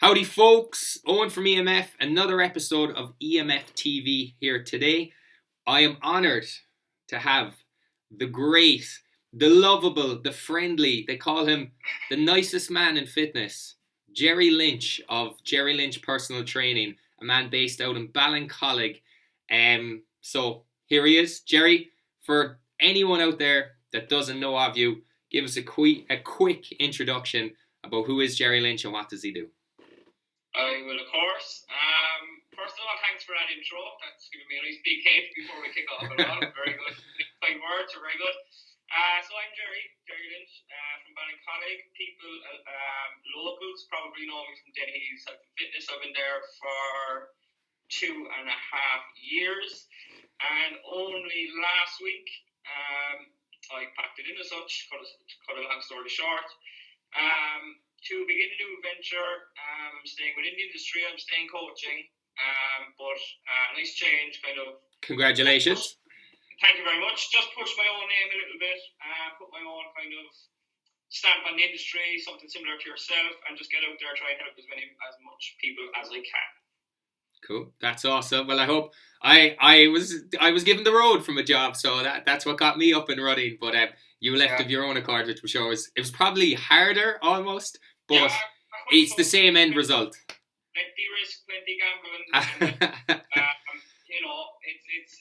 Howdy folks, Owen from EMF, another episode of EMF TV here today. I am honoured to have the great, the lovable, the friendly, they call him the nicest man in fitness, Jerry Lynch of Jerry Lynch Personal Training, a man based out in Ballincollig. So here he is. Jerry, for anyone out there that doesn't know of you, give us a quick introduction about who is Jerry Lynch and what does he do. I will, of course. First of all, thanks for that intro. That's giving me a nice big head before we kick off. Very good. Kind words are very good. So I'm Jerry Lynch from Ballincollig. People, locals probably know me from Denny's Health and Fitness. I've been there for 2.5 years. And only last week, I packed it in as such, cut a long story short. To begin a new venture, I'm staying within the industry, I'm staying coaching, but nice change, kind of. Congratulations. Thank you very much. Just push my own name a little bit, put my own kind of stamp on the industry, something similar to yourself, and just get out there, try and help as much people as I can. Cool, that's awesome. Well, I hope I was given the road from a job, so that's what got me up and running. But you left of your own accord, which I'm sure it was probably harder almost. But it's the same end result. Plenty risk, plenty gambling. And,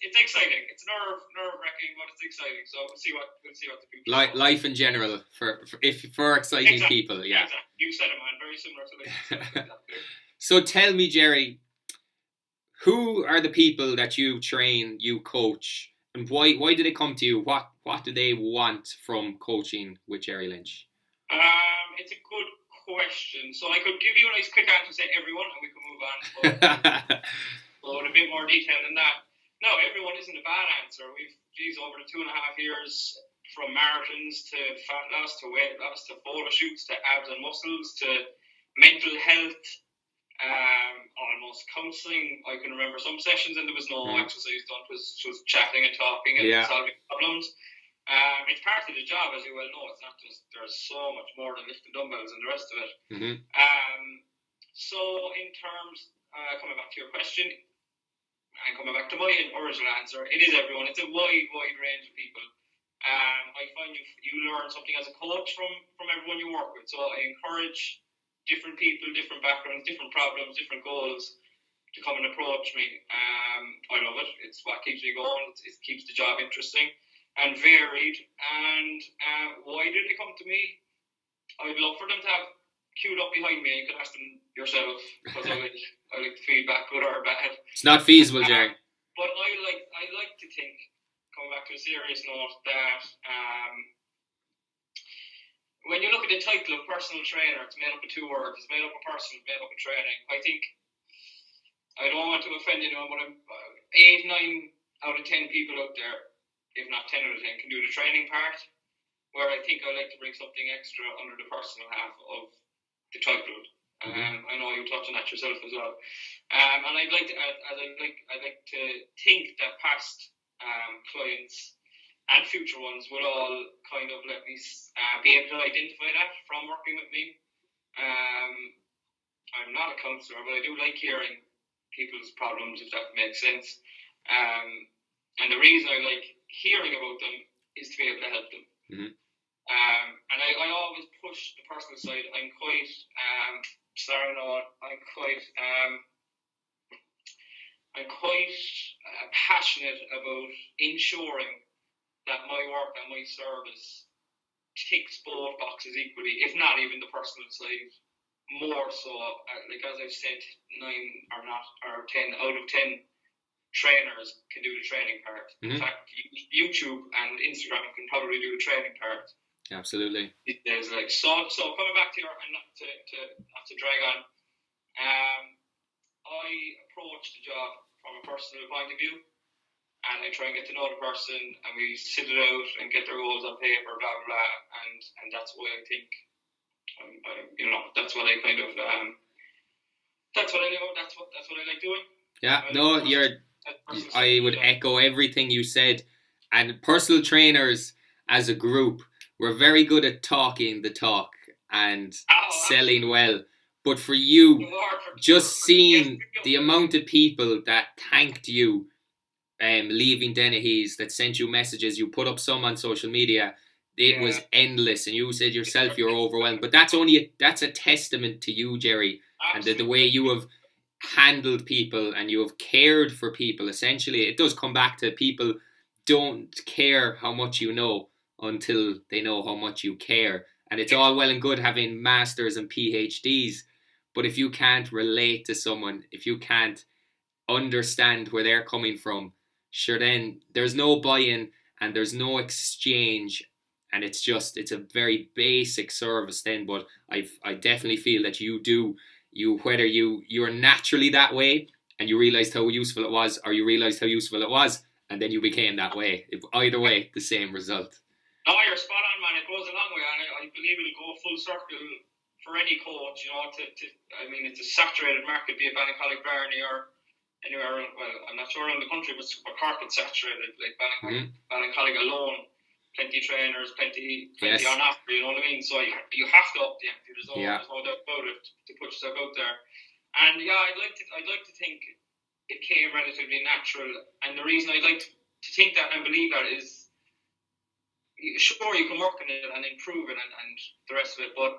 it's exciting. It's nerve-wracking, but it's exciting. So we'll see what the future. Life in general for exciting people, yeah. Exactly. You said it, man. Very similar to life. So tell me, Jerry, who are the people that you train, you coach, and why do they come to you? What do they want from coaching with Jerry Lynch? It's a good question. So I could give you a nice quick answer, say everyone, and we can move on. But a bit more detail than that. No, everyone isn't a bad answer. Over the 2.5 years, from marathons to fat loss to weight loss to photo shoots to abs and muscles to mental health, almost counselling. I can remember some sessions and there was no exercise done. It was just chatting and talking and solving problems. It's part of the job, as you well know. It's not just, there's so much more than lifting dumbbells and the rest of it. Mm-hmm. So in terms, coming back to your question, and coming back to my original answer, it is everyone. It's a wide range of people. I find you learn something as a coach from everyone you work with. So I encourage different people, different backgrounds, different problems, different goals to come and approach me. I love it. It's what keeps me going. It keeps the job interesting and varied. And why did they come to me? I'd love for them to have queued up behind me. You can ask them yourself, because I like the feedback, good or bad. It's not feasible, Jerry. But I like to think, coming back to a serious note, that when you look at the title of personal trainer, it's made up of 2 words. It's made up of person, it's made up of training. I think, I don't want to offend anyone, but 8, 9 out of 10 people out there, if not 10 out of 10, can do the training part, where I think I like to bring something extra under the personal half of the title. I know you touched on that yourself as well. And I'd like to think that past clients and future ones will all kind of let me be able to identify that from working with me. I'm not a counsellor, but I do like hearing people's problems, if that makes sense. And the reason I like hearing about them is to be able to help them. Mm-hmm. And I always push the personal side. I'm quite passionate about ensuring that my work and my service ticks both boxes equally, if not even the personal side more so. Like as I've said, 9 or 10 out of 10 trainers can do the training part. Mm-hmm. In fact, YouTube and Instagram can probably do the training part. Absolutely. There's so coming back to your, and not to drag on, I approach the job from a personal point of view, and I try and get to know the person, and we sit it out and get their goals on paper, blah blah blah, and that's why I think, that's what I kind of, that's what I do. That's what I like doing. Yeah, no, I would echo everything you said. And personal trainers as a group, we're very good at talking the talk and selling well. But for you, Reward just seeing yes, the amount of people that thanked you leaving Dennehy's, that sent you messages, you put up some on social media, it was endless, and you said yourself you're overwhelmed. But that's a testament to you, Jerry, and the way you have handled people and you have cared for people. Essentially, it does come back to people don't care how much you know until they know how much you care. And it's all well and good having masters and PhDs, but if you can't relate to someone, if you can't understand where they're coming from, sure, then there's no buy-in and there's no exchange, and it's a very basic service then. But I definitely feel that whether you're naturally that way and you realized how useful it was, or you realized how useful it was and then you became that way, either way the same result. No, you're spot on, man. It goes a long way, and I believe it'll go full circle for any coach. I mean, it's a saturated market, be it Ballincollig, Barney, or anywhere. Well, I'm not sure around the country, but Cork is saturated. Like Ballincollig alone, plenty trainers, plenty on offer. You know what I mean? So you have to up the ante. There's no doubt about it, to put yourself out there. And yeah, I'd like to think it came relatively natural. And the reason I'd like to think that and believe that is, sure, you can work on it and improve it and the rest of it, but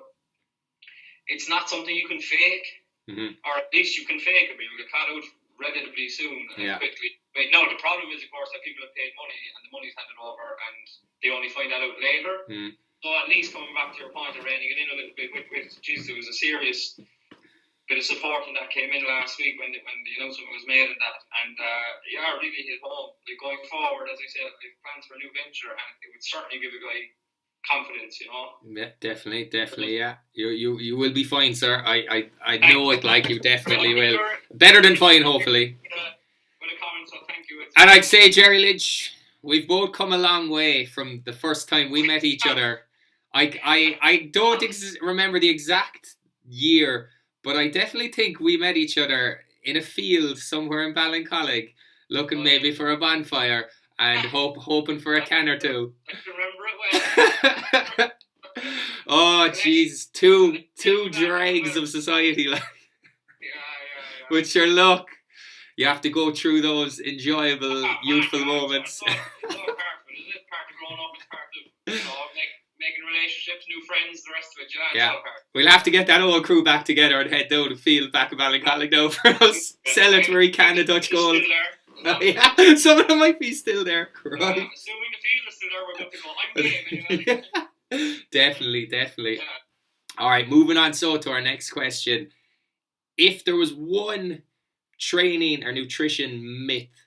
it's not something you can fake, or at least you can fake it, but you'll get caught out relatively soon and quickly. But no, the problem is, of course, that people have paid money and the money's handed over and they only find that out later. So at least coming back to your point of reining it in a little bit with Jesus, it was a serious bit of support and that came in last week when the announcement was made and that, and really hit home. Like, going forward, as I said, I have plans for a new venture, and it would certainly give a guy confidence, you know. Yeah, definitely, yeah. You will be fine, sir. I know it. Like, you definitely will. Better than fine, hopefully. With a comment, so thank you. And I'd say, Jerry Lynch, we've both come a long way from the first time we met each other. I don't remember the exact year, but I definitely think we met each other in a field somewhere in Ballincollig, looking maybe for a bonfire and hoping for a can or two. I can remember it well. Oh, jeez, two dregs of society, like. Yeah. With sure, look, you have to go through those enjoyable, youthful moments. It's all part of it, isn't it? Part of growing up, it's part of making relationships, new friends, the rest of it. Yeah. We'll have to get that old crew back together and head down the field back at Ballincollig now for us. Celebratory can of Dutch gold. Yeah, some of them might be still there. Assuming the field is still there, we're good to go. I'm game, anyway. Definitely. Yeah. All right, moving on to our next question. If there was one training or nutrition myth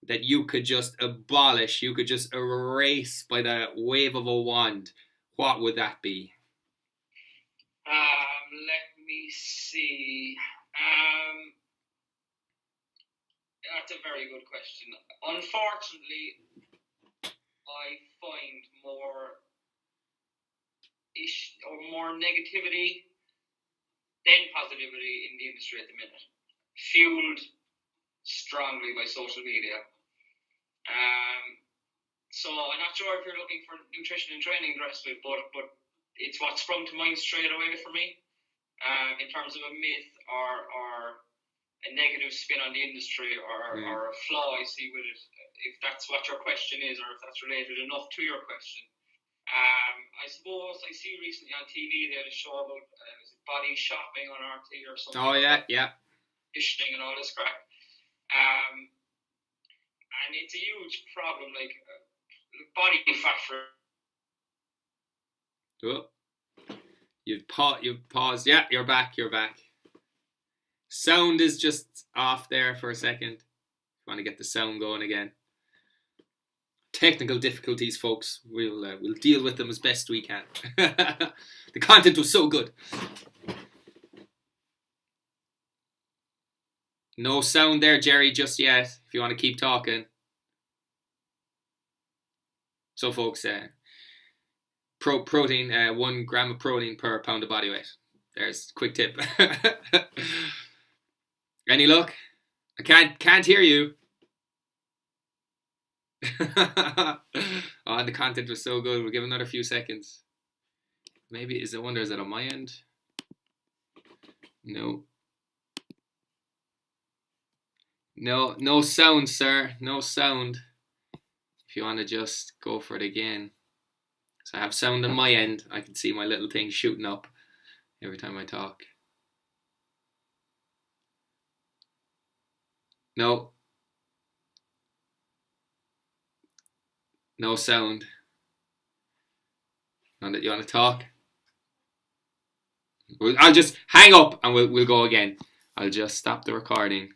that you could just abolish, you could just erase by the wave of a wand, what would that be? Let me see. That's a very good question. Unfortunately, I find more negativity than positivity in the industry at the minute, fueled strongly by social media. So I'm not sure if you're looking for nutrition and training the rest of it, but it's what sprung to mind straight away for me, in terms of a myth or a negative spin on the industry or a flaw I see with it, if that's what your question is, or if that's related enough to your question. I suppose I see recently on TV they had a show about body shopping on RT or something. Oh yeah. Conditioning and all this crap. And it's a huge problem, like body fat for. Oh, you've paused. Yeah, you're back. Sound is just off there for a second. Want to get the sound going again. Technical difficulties, folks. We'll deal with them as best we can. The content was so good. No sound there, Jerry, just yet. If you want to keep talking. So, folks, protein, 1 gram of protein per pound of body weight. There's a quick tip. Any luck? I can't hear you. Oh, the content was so good. We'll give another few seconds. Maybe is it on my end? No. No sound, sir. No sound. If you want to just go for it again. So I have sound on my end. I can see my little thing shooting up every time I talk. No. No sound. You want to talk? I'll just hang up and we'll go again. I'll just stop the recording.